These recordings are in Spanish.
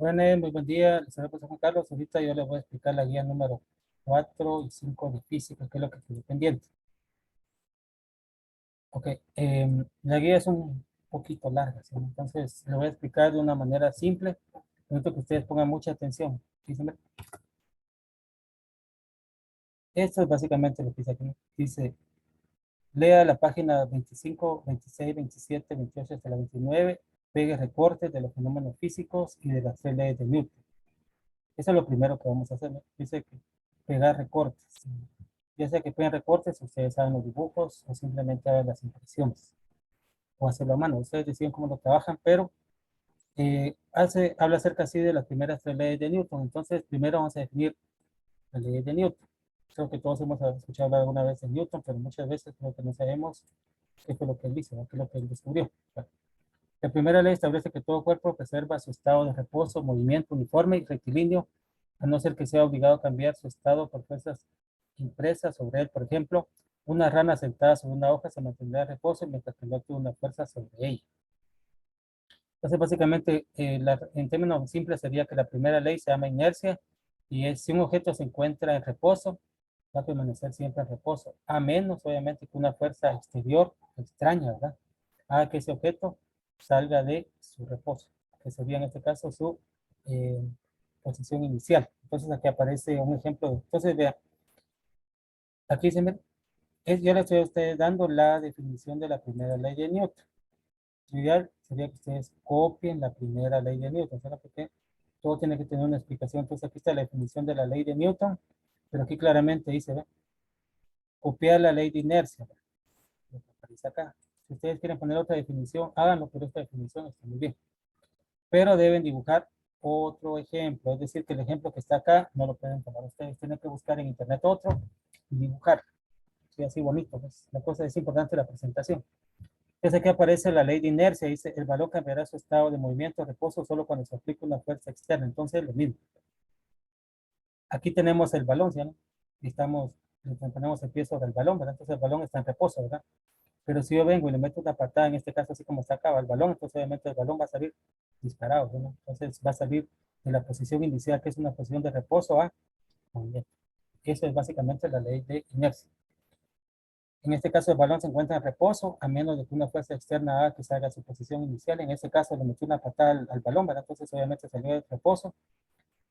Bueno, muy buen día, les saluda Juan Carlos. Ahorita yo les voy a explicar la guía número 4 y 5 de física, que es lo que tiene pendiente. Ok, la guía es un poquito larga, ¿sí? Entonces lo voy a explicar de una manera simple. Necesito que ustedes pongan mucha atención. ¿Sí? Esto es básicamente lo que dice aquí. Dice, lea la página 25, 26, 27, 28 hasta la 29, pegue recortes de los fenómenos físicos y de las tres leyes de Newton. Eso es lo primero que vamos a hacer, ¿no? Dice que pegar recortes. Ya sea que peguen recortes, ustedes hagan los dibujos o simplemente hagan las impresiones o hacerlo a mano. Ustedes deciden cómo lo trabajan, pero habla acerca así de las primeras tres leyes de Newton. Entonces, primero vamos a definir las leyes de Newton. Creo que todos hemos escuchado hablar alguna vez de Newton, pero muchas veces creo que no sabemos qué fue lo que él hizo, ¿no? Qué es lo que él descubrió. Bueno, la primera ley establece que todo cuerpo preserva su estado de reposo, movimiento uniforme y rectilíneo, a no ser que sea obligado a cambiar su estado por fuerzas impresas sobre él. Por ejemplo, una rana sentada sobre una hoja se mantendrá en reposo mientras que no actúe una fuerza sobre ella. Entonces, básicamente, en términos simples sería que la primera ley se llama inercia y es si un objeto se encuentra en reposo, va a permanecer siempre en reposo, a menos, obviamente, que una fuerza exterior extraña, ¿verdad? Haga que ese objeto salga de su reposo, que sería en este caso su eh, posición inicial. Entonces, aquí aparece un ejemplo. Entonces, vea, aquí se me, yo le estoy a ustedes dando la definición de la primera ley de Newton. Lo ideal sería que ustedes copien la primera ley de Newton, ¿sabes? Porque todo tiene que tener una explicación. Entonces aquí está la definición de la ley de Newton, pero aquí claramente dice, ¿ve? Copiar la ley de inercia, ¿ve? Lo que aparece acá. Si ustedes quieren poner otra definición, háganlo, pero esta definición está muy bien. Pero deben dibujar otro ejemplo, es decir, que el ejemplo que está acá no lo pueden tomar ustedes, tienen que buscar en internet otro y dibujar. Sí, así bonito, pues. La cosa es importante la presentación. Entonces aquí aparece la ley de inercia, dice, el balón cambiará su estado de movimiento o reposo solo cuando se aplica una fuerza externa. Entonces lo mismo. Aquí tenemos el balón, ¿sí? ¿No? Y le ponemos el pie sobre el balón, ¿verdad? Entonces el balón está en reposo, ¿verdad? Pero si yo vengo y le meto una patada, en este caso así como está acá, el balón, entonces obviamente el balón va a salir disparado, ¿no? Entonces va a salir de la posición inicial, que es una posición de reposo, a movimiento. Eso es básicamente la ley de inercia. En este caso, el balón se encuentra en reposo, a menos de que una fuerza externa haga que salga a su posición inicial. En este caso, le metió una patada al balón, ¿verdad? Entonces, obviamente, salió del reposo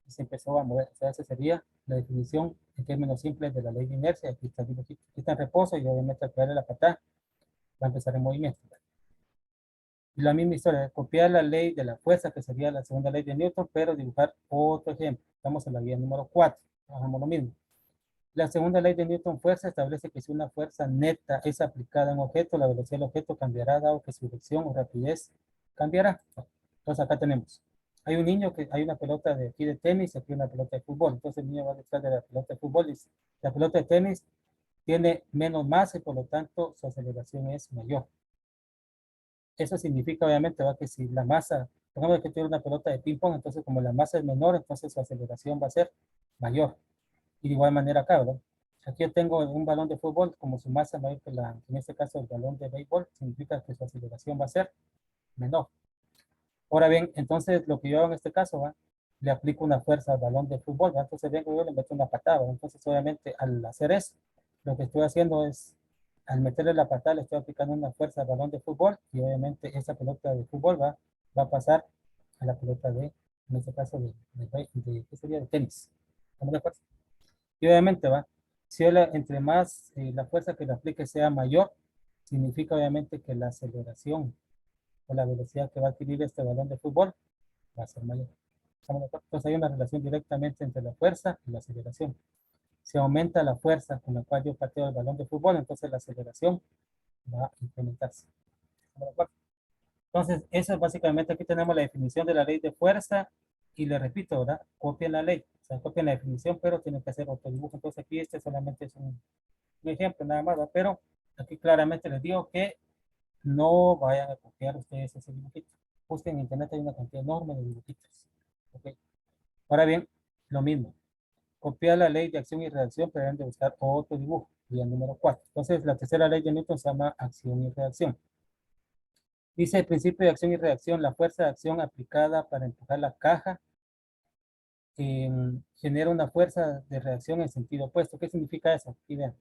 y se empezó a mover. O sea, esa sería la definición en términos simples de la ley de inercia. Aquí está en reposo y, obviamente, al pegarle la patada, va a empezar el movimiento. Y la misma historia, copiar la ley de la fuerza, que sería la segunda ley de Newton, pero dibujar otro ejemplo. Estamos en la guía número 4. Trabajamos lo mismo. La segunda ley de Newton fuerza establece que si una fuerza neta es aplicada a un objeto, la velocidad del objeto cambiará dado que su dirección o rapidez cambiará. Entonces acá tenemos, hay una pelota de aquí de tenis y aquí una pelota de fútbol. Entonces el niño va detrás de la pelota de fútbol y la pelota de tenis tiene menos masa y por lo tanto su aceleración es mayor. Eso significa obviamente ¿va? Que si la masa, pongamos que tiene una pelota de ping pong, entonces como la masa es menor, entonces su aceleración va a ser mayor. Y de igual manera acá, ¿verdad? Aquí yo tengo un balón de fútbol, como su masa mayor que en este caso el balón de béisbol, significa que su aceleración va a ser menor. Ahora bien, entonces lo que yo hago en este caso, ¿va? Le aplico una fuerza al balón de fútbol, ¿va? Entonces vengo yo le meto una patada, ¿va? Entonces obviamente al hacer eso, lo que estoy haciendo es, al meterle la patada, le estoy aplicando una fuerza al balón de fútbol y obviamente esa pelota de fútbol va a pasar a la pelota en este caso ¿qué sería? De tenis. ¿Estamos de acuerdo? Y obviamente va, si entre más la fuerza que le aplique sea mayor, significa obviamente que la aceleración o la velocidad que va a adquirir este balón de fútbol va a ser mayor. Entonces hay una relación directamente entre la fuerza y la aceleración. Si aumenta la fuerza con la cual yo pateo el balón de fútbol, entonces la aceleración va a incrementarse. Entonces, eso es básicamente, aquí tenemos la definición de la ley de fuerza y le repito, ¿verdad? Copien la ley, o sea, copien la definición, pero tienen que hacer otro dibujo. Entonces aquí este solamente es un ejemplo nada más, ¿verdad? Pero aquí claramente les digo que no vayan a copiar ustedes ese dibujito. Busquen en internet, hay una cantidad enorme de dibujitos. ¿Ok? Ahora bien, lo mismo. Copiar la ley de acción y reacción, pero deben de buscar otro dibujo, y el número 4. Entonces, la tercera ley de Newton se llama acción y reacción. Dice el principio de acción y reacción, la fuerza de acción aplicada para empujar la caja genera una fuerza de reacción en sentido opuesto. ¿Qué significa eso? Aquí vean.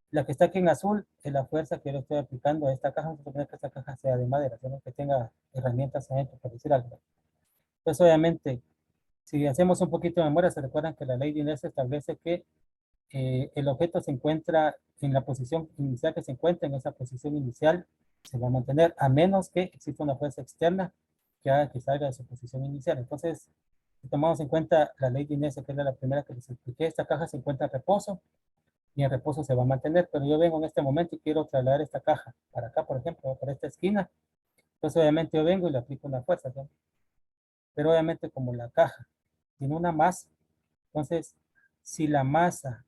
La que está aquí en azul es la fuerza que yo le estoy aplicando a esta caja. Vamos a suponer que esta caja sea de madera, sino que tenga herramientas adentro, por decir algo. Entonces, obviamente, si hacemos un poquito de memoria, se recuerdan que la ley de inercia establece que el objeto se encuentra en la posición inicial que se encuentra, en esa posición inicial se va a mantener, a menos que exista una fuerza externa que haga que salga de su posición inicial. Entonces, si tomamos en cuenta la ley de inercia, que es la primera que les expliqué, esta caja se encuentra en reposo y en reposo se va a mantener, pero yo vengo en este momento y quiero trasladar esta caja para acá, por ejemplo, para esta esquina. Entonces, obviamente, yo vengo y le aplico una fuerza, ¿sí? Pero obviamente, como la caja tiene una masa, entonces, si la masa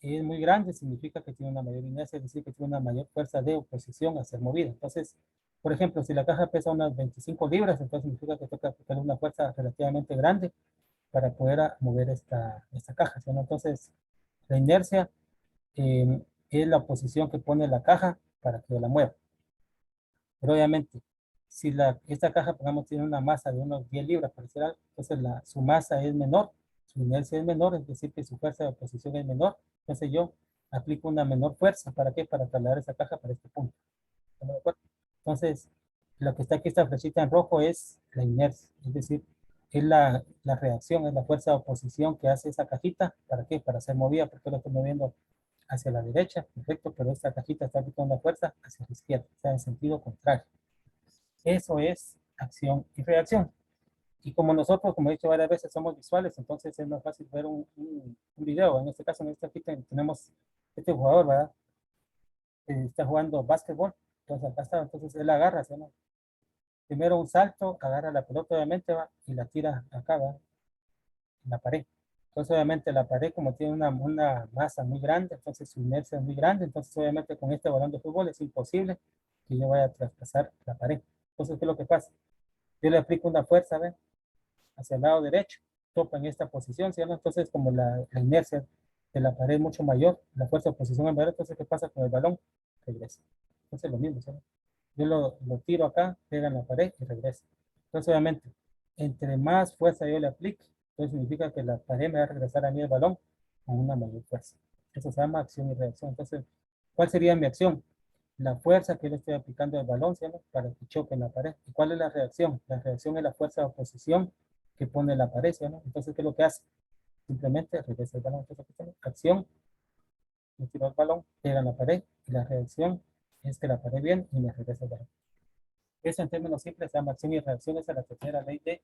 es muy grande, significa que tiene una mayor inercia, es decir, que tiene una mayor fuerza de oposición a ser movida. Entonces, por ejemplo, si la caja pesa unas 25 libras, entonces significa que toca aplicar una fuerza relativamente grande para poder mover esta caja, ¿sí? Entonces, la inercia es la oposición que pone la caja para que la mueva. Pero obviamente, si esta caja, pongamos, tiene una masa de unos 10 libras, por decir algo, entonces su masa es menor, su inercia es menor, es decir, que su fuerza de oposición es menor. Entonces yo aplico una menor fuerza. ¿Para qué? Para trasladar esa caja para este punto. ¿Estamos de acuerdo? Entonces, lo que está aquí, esta flechita en rojo, es la inercia, es decir, es la reacción, es la fuerza de oposición que hace esa cajita. ¿Para qué? Para ser movida, porque lo estoy moviendo hacia la derecha, perfecto, pero esta cajita está aplicando una fuerza hacia la izquierda, o sea, en sentido contrario. Eso es acción y reacción. Y como nosotros, como he dicho varias veces, somos visuales, entonces es más fácil ver un video. En este caso, en esta aquí tenemos este jugador, ¿verdad? Está jugando básquetbol. Entonces acá está, entonces él agarra, ¿sí, no? Primero un salto, agarra la pelota, obviamente, va, y la tira acá, ¿va? En la pared. Entonces, obviamente, la pared, como tiene una masa muy grande, entonces su inercia es muy grande, entonces, obviamente, con este balón de fútbol es imposible que yo vaya a traspasar la pared. Entonces, ¿qué es lo que pasa? Yo le aplico una fuerza, ¿ven? Hacia el lado derecho, topa en esta posición, ¿sí? Entonces, como la inercia de la pared es mucho mayor, la fuerza de oposición es mayor, entonces, ¿qué pasa con el balón? Regresa. Entonces, lo mismo, ¿sí? Yo lo tiro acá, pega en la pared y regresa. Entonces, obviamente, entre más fuerza yo le aplique, entonces significa que la pared me va a regresar a mí el balón con una mayor fuerza. Eso se llama acción y reacción. Entonces, ¿cuál sería mi acción? La fuerza que le estoy aplicando al balón, ¿sí? Para que choque en la pared. ¿Y cuál es la reacción? La reacción es la fuerza de oposición que pone la pared, ¿sí? Entonces, ¿qué es lo que hace? Simplemente regresa el balón. Entonces, aquí tengo acción, me tiro el balón, pega en la pared, y la reacción es que la pared viene y me regresa el balón. Eso en términos simples se llama acción y reacción, esa es la tercera ley de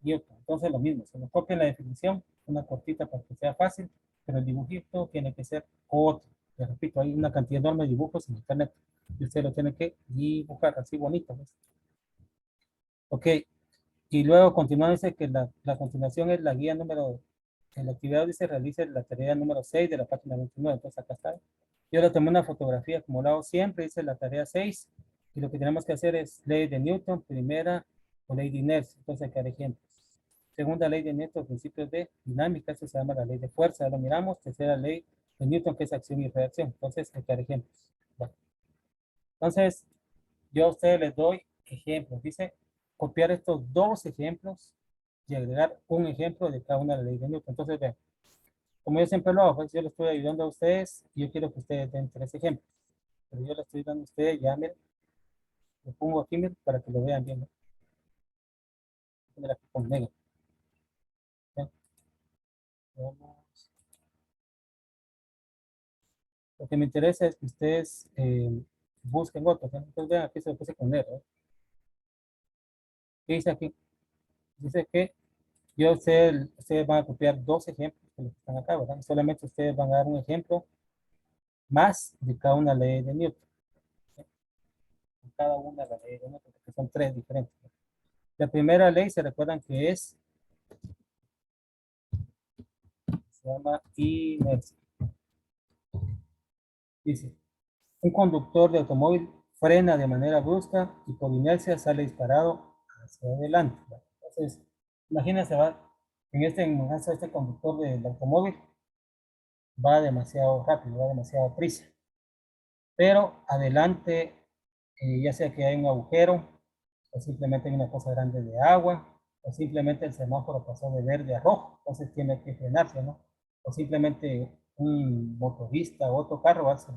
Newton. Entonces lo mismo, se nos copia la definición, una cortita para que sea fácil, pero el dibujito tiene que ser otro. Les repito, hay una cantidad enorme de dibujos en internet y usted lo tiene que dibujar así bonito, ¿ves? Ok, y luego continúa, dice que la continuación es la guía número, en la actividad dice realice la tarea número 6 de la página 29, entonces acá está. Yo le tomé una fotografía como lo hago siempre, dice la tarea 6 y lo que tenemos que hacer es ley de Newton, primera, o ley de inercia, entonces hay que dar ejemplos. Segunda ley de Newton, principios de dinámica, eso se llama la ley de fuerza, ya lo miramos. Tercera ley de Newton, que es acción y reacción, entonces hay que dar ejemplos. Bueno, entonces, yo a ustedes les doy ejemplos. Dice, copiar estos dos ejemplos y agregar un ejemplo de cada una de las leyes de Newton. Entonces, vean, como yo siempre lo hago, pues yo les estoy ayudando a ustedes y yo quiero que ustedes den tres ejemplos. Pero yo les estoy dando a ustedes, ya miren, lo pongo aquí, miren, para que lo vean bien, ¿no? Mira, aquí con negro. ¿Ven? Vamos. Lo que me interesa es que ustedes busquen otros, ¿no? Entonces, vean, aquí se lo puse con negro, ¿eh? ¿Qué dice aquí? Dice que ustedes van a copiar dos ejemplos de los que están acá, ¿verdad? Solamente ustedes van a dar un ejemplo más de cada una ley de Newton. ¿Sí? De cada una de las leyes de Newton, porque son tres diferentes, ¿no? La primera ley, se recuerdan que se llama inercia. Dice, un conductor de automóvil frena de manera brusca y por inercia sale disparado hacia adelante, ¿verdad? Entonces, imagínense, va, en este conductor del automóvil va demasiado rápido, va demasiado prisa, pero adelante, ya sea que hay un agujero o simplemente hay una cosa grande de agua, o simplemente el semáforo pasó de verde a rojo, entonces tiene que frenarse, ¿no? O simplemente un motorista o otro carro se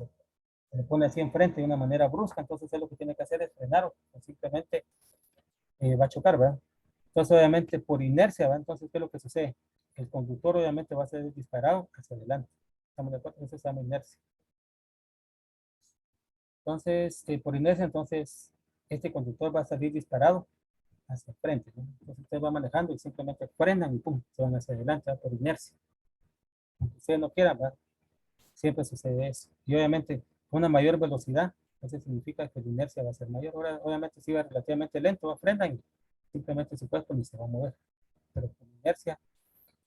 le pone así enfrente de una manera brusca, entonces él lo que tiene que hacer es frenar o simplemente va a chocar, ¿verdad? Entonces, obviamente, por inercia, ¿verdad? Entonces, ¿qué es lo que sucede? El conductor obviamente va a ser disparado hacia adelante. Estamos de acuerdo, eso se llama inercia. Entonces, por inercia, entonces, este conductor va a salir disparado hacia el frente, ¿no? Entonces, usted va manejando y simplemente frenan y pum, se van hacia adelante, ¿verdad? Por inercia. Aunque ustedes no quieran, ¿verdad? Siempre sucede eso. Y obviamente, una mayor velocidad, eso significa que la inercia va a ser mayor. Ahora, obviamente, si va relativamente lento, va frenan y simplemente su cuerpo ni se va a mover. Pero con inercia,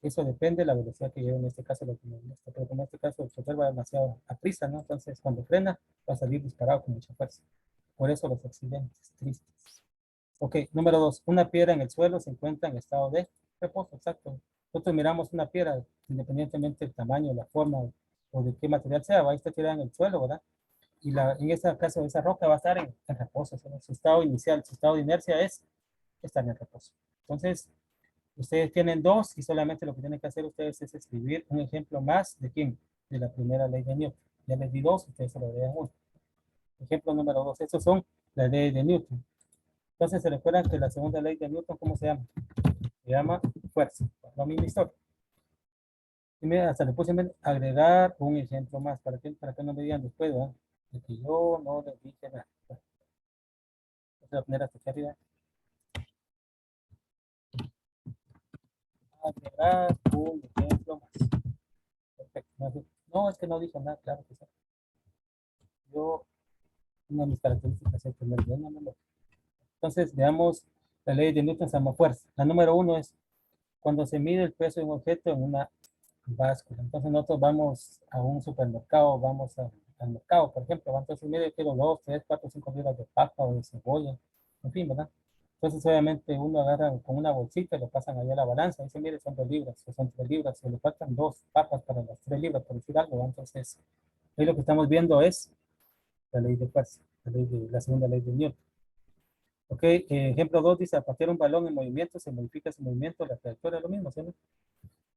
eso depende de la velocidad que lleve en este caso el automovilista. Pero en este caso el chofer va demasiado a prisa, ¿no? Entonces, cuando frena, va a salir disparado con mucha fuerza. Por eso los accidentes tristes. Ok, número dos, una piedra en el suelo se encuentra en estado de reposo, exacto. Nosotros miramos una piedra, independientemente del tamaño, la forma o de qué material sea, va a estar tirada en el suelo, ¿verdad? Y en este caso, esa roca va a estar en reposo, ¿sí? Su estado inicial, su estado de inercia es estar en reposo. Entonces, ustedes tienen dos y solamente lo que tienen que hacer ustedes es escribir un ejemplo más de quién, de la primera ley de Newton. Ya les di dos, ustedes se lo agregan uno. Ejemplo número dos, estos son las leyes de Newton. Entonces se recuerdan que la segunda ley de Newton, ¿cómo se llama? Se llama fuerza. La misma historia. Y mira, hasta le puse agregar un ejemplo más para que no me digan después, ¿verdad? De que yo no les dije nada. Voy a poner hasta aquí arriba. Agregar un ejemplo más. Perfecto. No, es que no dijo nada, claro que sí. Yo, una de mis características es tener buena memoria. Entonces, veamos la ley de Newton se llama fuerza. La número uno es cuando se mide el peso de un objeto en una báscula. Entonces, nosotros vamos a un supermercado, al mercado, por ejemplo, entonces mide quiero 2, 3, 4, 5 libras de papa o de cebolla, en fin, ¿verdad? Entonces, obviamente, uno agarra con una bolsita y lo pasan allá a la balanza. Y dice, mire, son 2 libras, o son 3 libras, o le faltan 2 papas para las 3 libras, por decir algo, ¿verdad? Entonces, ahí lo que estamos viendo es la ley de fuerza, la segunda ley de Newton. Ok, ejemplo 2 dice, a patear un balón en movimiento, se modifica su movimiento, la trayectoria es lo mismo, ¿sí?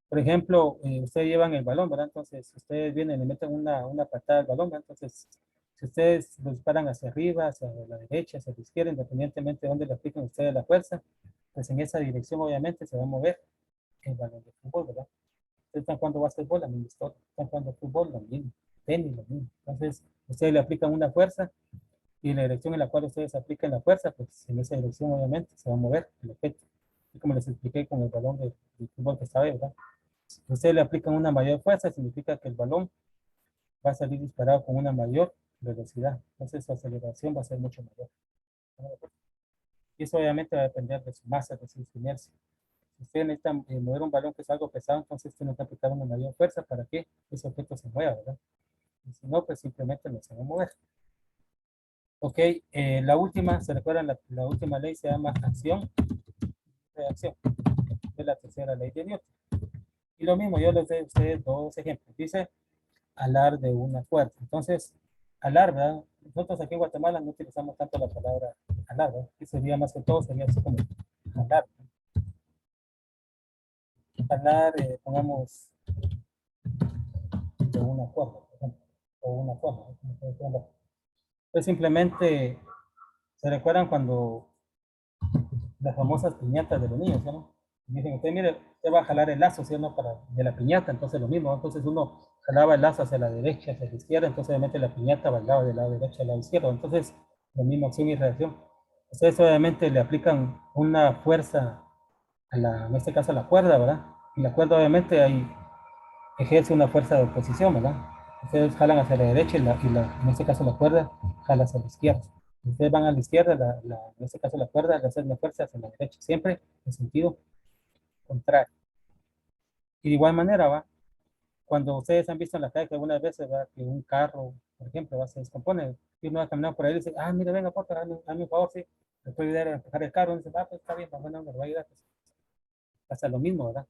Por ejemplo, ustedes llevan el balón, ¿verdad? Entonces, ustedes vienen y le meten una patada al balón, ¿verdad? Entonces, si ustedes lo disparan hacia arriba, hacia la derecha, hacia la izquierda, independientemente de dónde le apliquen ustedes la fuerza, pues en esa dirección obviamente se va a mover el balón de fútbol, ¿verdad? Ustedes están jugando básquetbol, la misma historia. Están jugando fútbol, lo mismo. Tenis, lo mismo. Entonces, ustedes le aplican una fuerza y la dirección en la cual ustedes aplican la fuerza, pues en esa dirección obviamente se va a mover el objeto. Y como les expliqué con el balón de fútbol que estaba ahí, ¿verdad? Si ustedes le aplican una mayor fuerza, significa que el balón va a salir disparado con una mayor velocidad. Entonces su aceleración va a ser mucho mayor. Y eso obviamente va a depender de su masa, de su inercia. Si ustedes necesitan mover un balón que es algo pesado, entonces tienen que aplicar una mayor fuerza para que ese objeto se mueva, ¿verdad? Y si no, pues simplemente no se va a mover. Ok, la última, ¿se recuerdan? La última ley se llama acción, reacción. Es la tercera ley de Newton. Y lo mismo, yo les doy a ustedes dos ejemplos. Dice alar de una fuerza. Entonces, alar, ¿verdad? Nosotros aquí en Guatemala no utilizamos tanto la palabra alar, ¿verdad? Que sería más que todo, sería así como alar. Alar, pongamos de una cuerda, por ejemplo, o una cuerda. ¿No? Pues simplemente, ¿se recuerdan cuando las famosas piñatas de los niños, ¿no? Dicen, usted mire, usted va a jalar el lazo, ¿sí o no? De la piñata, entonces lo mismo, ¿no? Entonces uno jalaba el lazo hacia la derecha, hacia la izquierda, entonces obviamente la piñata bailaba del lado derecho al lado izquierdo, entonces lo mismo, acción y reacción. Ustedes obviamente le aplican una fuerza en este caso a la cuerda, ¿verdad? Y la cuerda obviamente ahí ejerce una fuerza de oposición, ¿verdad? Ustedes jalan hacia la derecha en este caso la cuerda jala hacia la izquierda. Ustedes van a la izquierda, en este caso la cuerda le hace una fuerza hacia la derecha, siempre en sentido contrario. Y de igual manera, ¿va? Cuando ustedes han visto en la calle que algunas veces, ¿va? Que un carro, por ejemplo, ¿va? Se descompone y uno va caminando por ahí y dice, ah, mira, venga, porfa, hazme un favor, sí, le puedo ayudar a empujar el carro. Y dice, ah, pues está bien, bueno, me lo va a ayudar. Pues, hasta lo mismo, ¿verdad?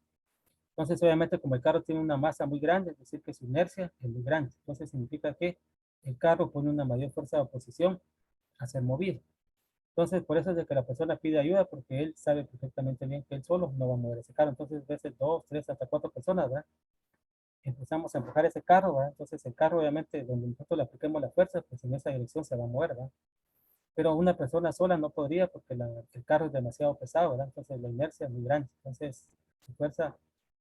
Entonces, obviamente, como el carro tiene una masa muy grande, es decir, que su inercia es muy grande. Entonces, significa que el carro pone una mayor fuerza de oposición a ser movido. Entonces, por eso es de que la persona pide ayuda, porque él sabe perfectamente bien que él solo no va a mover ese carro. Entonces, a veces dos, tres, hasta cuatro personas, ¿verdad? Empezamos a empujar ese carro, ¿verdad? Entonces, el carro, obviamente, donde nosotros le apliquemos la fuerza, pues en esa dirección se va a mover, ¿verdad? Pero una persona sola no podría porque el carro es demasiado pesado, ¿verdad? Entonces, la inercia es muy grande. Entonces, su fuerza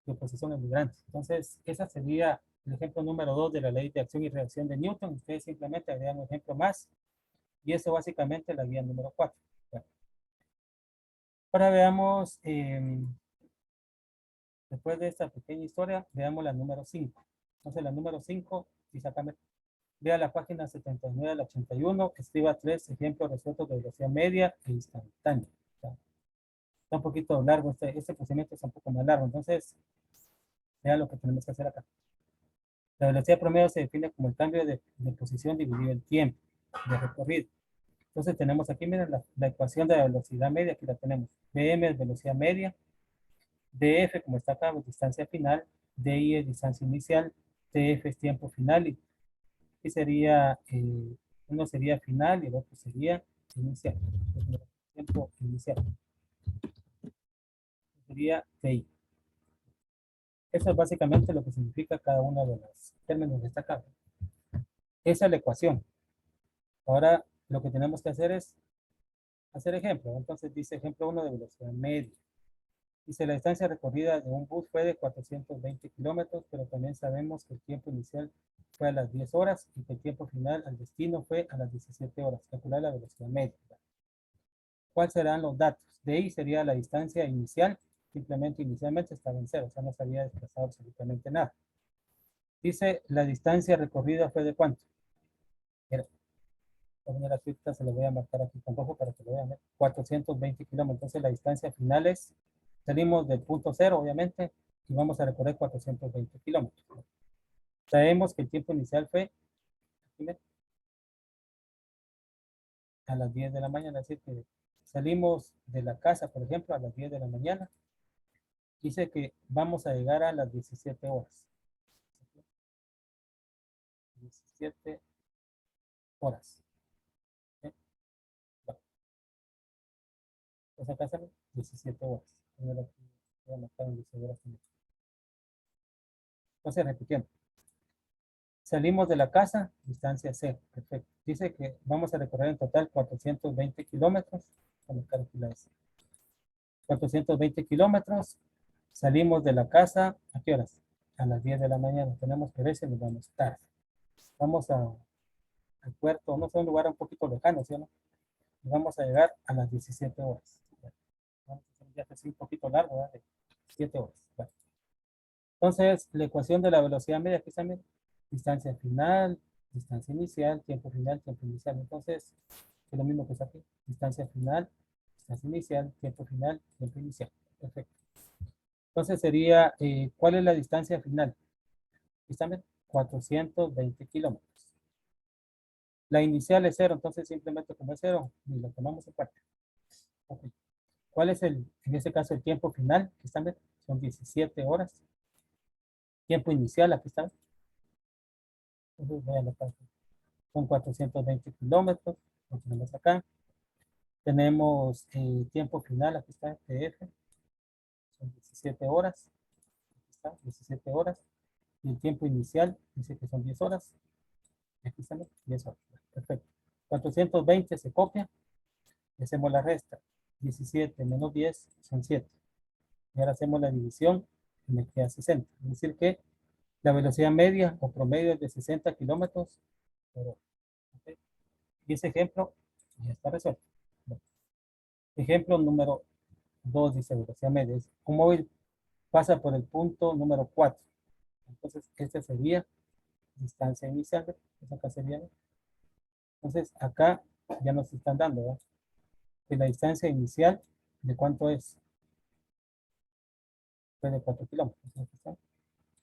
de oposición es muy grande. Entonces, ese sería el ejemplo número 2 de la ley de acción y reacción de Newton. Ustedes simplemente agregan un ejemplo más y eso básicamente es la guía número 4. Ahora veamos, después de esta pequeña historia, veamos la número 5. Entonces, la número 5, quizá también, vea la página 79 al 81, escriba 3 ejemplos resueltos de velocidad media e instantánea. Está un poquito largo, este procedimiento es un poco más largo, entonces, vea lo que tenemos que hacer acá. La velocidad promedio se define como el cambio de posición dividido el tiempo de recorrido. Entonces, tenemos aquí, miren, la ecuación de la velocidad media, aquí la tenemos. Vm es velocidad media, df, como está acá, es distancia final, di es distancia inicial, tf es tiempo final, y sería, uno sería final y el otro sería inicial. Tiempo inicial. Sería ti. Eso es básicamente lo que significa cada uno de los términos destacados. Esa es la ecuación. Ahora, lo que tenemos que hacer es hacer ejemplo. Entonces, dice ejemplo 1 de velocidad media. Dice, la distancia recorrida de un bus fue de 420 kilómetros, pero también sabemos que el tiempo inicial fue a las 10 horas y que el tiempo final al destino fue a las 17 horas. Calcular la velocidad media. ¿Cuáles serán los datos? De ahí sería la distancia inicial. Simplemente inicialmente estaba en cero, o sea, no se había desplazado absolutamente nada. Dice, la distancia recorrida fue de cuánto. Mira, de manera suelta se lo voy a marcar aquí con rojo para que lo vean. 420 kilómetros. Entonces la distancia final es, salimos del punto cero, obviamente, y vamos a recorrer 420 kilómetros. Sabemos que el tiempo inicial fue a las 10 de la mañana, así que salimos de la casa, por ejemplo, a las 10 de la mañana. Dice que vamos a llegar a las 17 horas. 17 horas. ¿Sí? Bueno, pues acá sale 17 horas. Voy a marcar en 17 horas también. Entonces, repitiendo. Salimos de la casa, distancia C. Perfecto. Dice que vamos a recorrer en total 420 kilómetros. Vamos a calcular eso. 420 kilómetros. Salimos de la casa, ¿a qué horas? A las 10 de la mañana. Tenemos que ver si nos vamos tarde. Vamos al puerto, no sé, un lugar un poquito lejano, ¿sí o no? Y vamos a llegar a las 17 horas. Vamos a hacer un viaje así un poquito largo, ¿verdad? De 7 horas. Bueno. Entonces, la ecuación de la velocidad media, que también distancia final, distancia inicial, tiempo final, tiempo inicial. Entonces, es lo mismo que está aquí. Distancia final, distancia inicial, tiempo final, tiempo inicial. Perfecto. Entonces sería, ¿cuál es la distancia final? Distancia 420 kilómetros. La inicial es cero, entonces simplemente como es cero, ni lo tomamos en cuenta. Okay. ¿Cuál es en este caso, el tiempo final? Aquí están, son 17 horas. Tiempo inicial, aquí está. Entonces voy a anotar. Son 420 kilómetros. Lo tenemos acá. Tenemos tiempo final, aquí está, TF. Son 17 horas. Aquí está, 17 horas. Y el tiempo inicial dice que son 10 horas. Aquí están, 10 horas. Perfecto. 420 se copia. Y hacemos la resta. 17 menos 10 son 7. Y ahora hacemos la división y me queda 60. Es decir que la velocidad media o promedio es de 60 kilómetros por hora. ¿Okay? Y ese ejemplo ya está resuelto. Bueno, ejemplo número 2 dice velocidad media. Un móvil pasa por el punto número 4. Entonces, este sería distancia inicial. Pues acá sería. Entonces, acá ya nos están dando, ¿verdad? Que la distancia inicial, ¿de cuánto es? Fue de 4 kilómetros.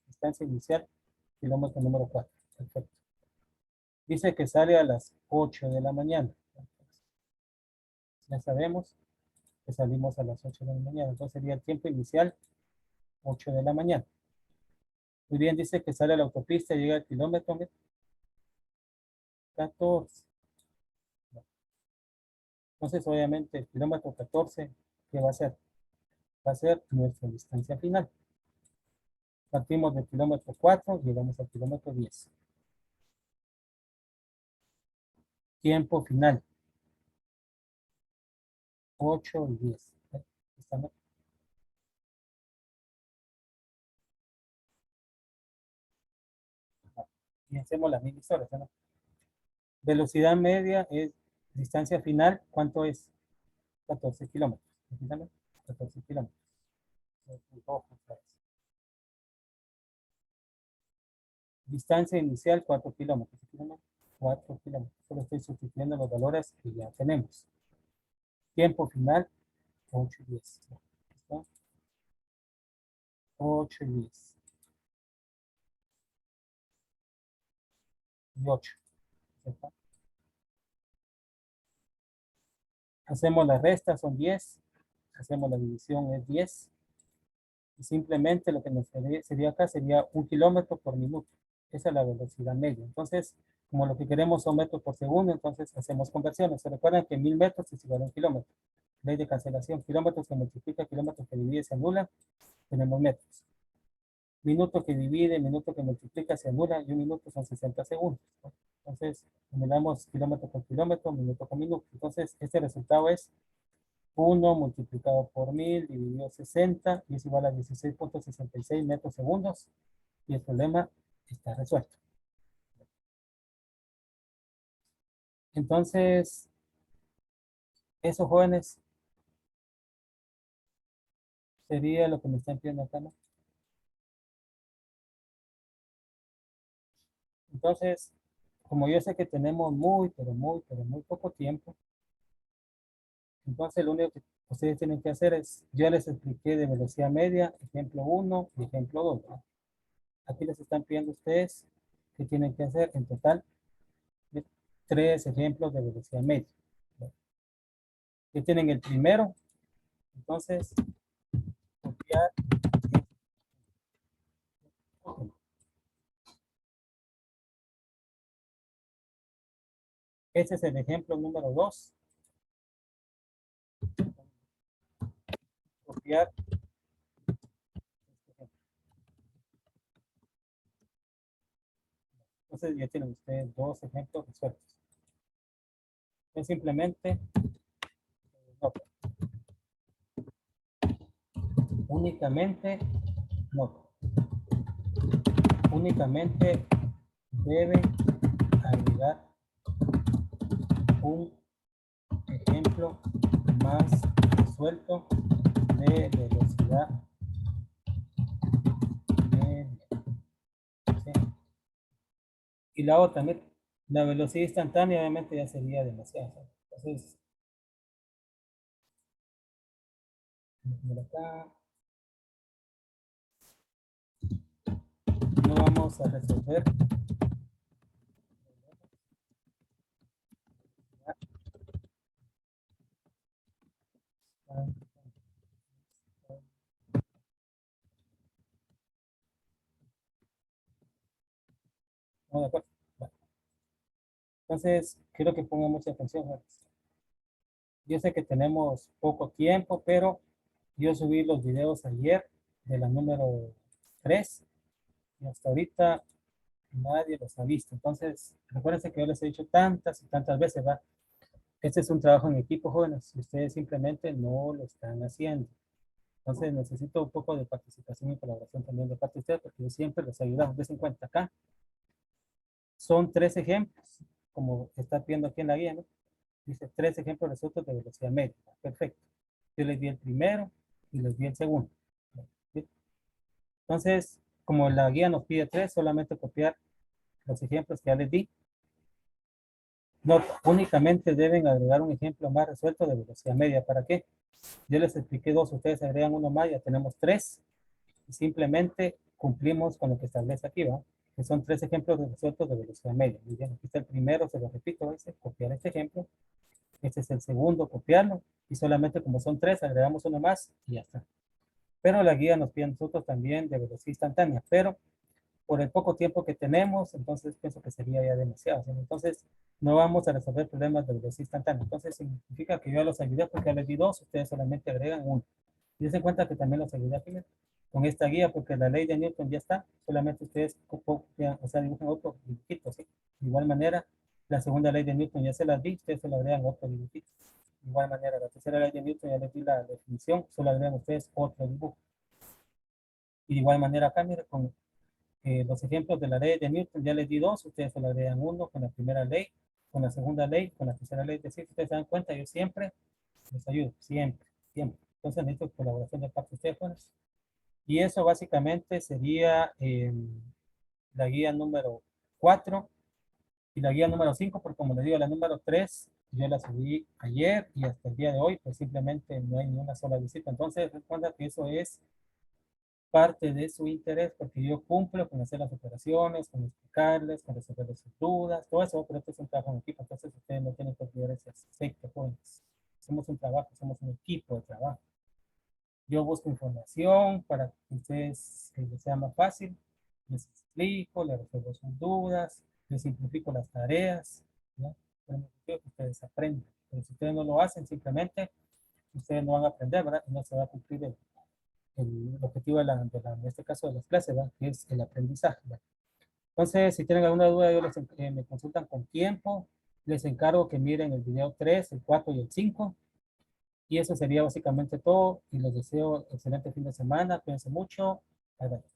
Distancia inicial, kilómetro número 4. Perfecto. Dice que sale a las 8 de la mañana. Ya sabemos que salimos a las 8 de la mañana. Entonces sería el tiempo inicial, 8 de la mañana. Muy bien, dice que sale a la autopista y llega al kilómetro 14. Entonces, obviamente, el kilómetro 14, ¿qué va a ser? Va a ser nuestra distancia final. Partimos del kilómetro 4, llegamos al kilómetro 10. Tiempo final, 8 y 10. ¿Estamos? Y hacemos las mismas historias, ¿no? Velocidad media es distancia final, ¿cuánto es? 14 kilómetros. ¿Entienden? 14 kilómetros. Distancia inicial, 4 kilómetros. 4 kilómetros. Solo estoy sustituyendo los valores que ya tenemos. Tiempo final, 8 y 10. ¿Listo? 8 y 10. Y 8. ¿Cierto? Hacemos la resta, son 10. Hacemos la división, es 10. Y simplemente lo que nos sería acá sería 1 kilómetro por minuto. Esa es la velocidad media. Entonces, como lo que queremos son metros por segundo, entonces hacemos conversiones. Se recuerdan que 1000 metros es igual a 1 kilómetro. Ley de cancelación. Kilómetros que multiplica, kilómetros que divide, se anula. Tenemos metros. Minuto que divide, minuto que multiplica, se anula. Y un minuto son 60 segundos. Entonces, anulamos kilómetro por kilómetro, minuto por minuto. Entonces, este resultado es 1 multiplicado por 1000 dividido 60 y es igual a 16.66 metros segundos. Y el problema está resuelto. Entonces, esos jóvenes sería lo que me están pidiendo acá, ¿no? Entonces, como yo sé que tenemos muy poco tiempo, entonces lo único que ustedes tienen que hacer es, yo les expliqué de velocidad media, ejemplo 1 y ejemplo 2, ¿no? Aquí les están pidiendo ustedes que tienen que hacer en total 3 ejemplos de velocidad media. Ya tienen el primero, entonces copiar. Ese es el ejemplo número 2. Copiar. Entonces ya tienen ustedes 2 ejemplos resueltos. Es simplemente nota. Únicamente nota. Únicamente debe agregar un ejemplo más resuelto de velocidad media. ¿Sí? Y la otra, la velocidad instantánea obviamente ya sería demasiado. Entonces, por acá no vamos a resolver. No, de acuerdo. Bueno, entonces, quiero que pongan mucha atención. Yo sé que tenemos poco tiempo, pero yo subí los videos ayer de la número 3 y hasta ahorita nadie los ha visto. Entonces, recuérdense que yo les he dicho tantas y tantas veces, ¿va? Este es un trabajo en equipo, jóvenes, y ustedes simplemente no lo están haciendo. Entonces, necesito un poco de participación y colaboración también de parte de ustedes, porque yo siempre los ayudamos. Des en cuenta acá. Son 3 ejemplos, como está viendo aquí en la guía, ¿no? Dice 3 ejemplos resueltos de velocidad media. Perfecto. Yo les di el primero y les di el segundo. ¿Sí? Entonces, como la guía nos pide 3, solamente copiar los ejemplos que ya les di. Nota, únicamente deben agregar un ejemplo más resuelto de velocidad media. ¿Para qué? Yo les expliqué 2, ustedes agregan uno más, ya tenemos 3. Y simplemente cumplimos con lo que establece aquí, ¿va? Que son 3 ejemplos resueltos de velocidad media. Muy bien, aquí está el primero, se lo repito, dice copiar este ejemplo. Este es el segundo, copiarlo. Y solamente como son 3, agregamos uno más y ya está. Pero la guía nos pide a nosotros también de velocidad instantánea. Pero por el poco tiempo que tenemos, entonces pienso que sería ya demasiado, ¿sí? Entonces, no vamos a resolver problemas de velocidad instantánea. Entonces, significa que yo ya los ayudé porque ya les di dos, ustedes solamente agregan uno. Y se cuenta que también los ayudé aquí con esta guía, porque la ley de Newton ya está, solamente ustedes copian, o sea, dibujan otro dibujito, ¿sí? De igual manera, la segunda ley de Newton ya se las di, ustedes solo agregan otro dibujito. De igual manera, la tercera ley de Newton ya les di la definición, solo agregan ustedes otro dibujo. Y de igual manera acá, mire, con los ejemplos de la ley de Newton ya les di dos, ustedes solo agregan uno con la primera ley, con la segunda ley, con la tercera ley. Es decir, ustedes se dan cuenta, yo siempre les ayudo, siempre, siempre. Entonces necesito colaboración de parte de ustedes, pues. Y eso básicamente sería la guía número 4 y la guía número 5, porque como les digo, la número 3 yo la subí ayer y hasta el día de hoy, pues simplemente no hay ni una sola visita. Entonces, recuerda que eso es parte de su interés, porque yo cumplo con hacer las operaciones, con explicarles, con resolver sus dudas, todo eso, pero esto es un trabajo en equipo, entonces ustedes no tienen que olvidar ese aspecto, jóvenes. Somos un trabajo, somos un equipo de trabajo. Yo busco información para que ustedes les sea más fácil, les explico, les resuelvo sus dudas, les simplifico las tareas, ¿no? Pero quiero que ustedes aprendan, pero si ustedes no lo hacen, simplemente ustedes no van a aprender, ¿verdad? Y no se va a cumplir el objetivo en este caso de las clases, ¿verdad? Que es el aprendizaje, ¿verdad? Entonces, si tienen alguna duda, me consultan con tiempo. Les encargo que miren el video 3, el 4 y el 5. Y eso sería básicamente todo. Y les deseo excelente fin de semana. Cuídense mucho. Bye, bye.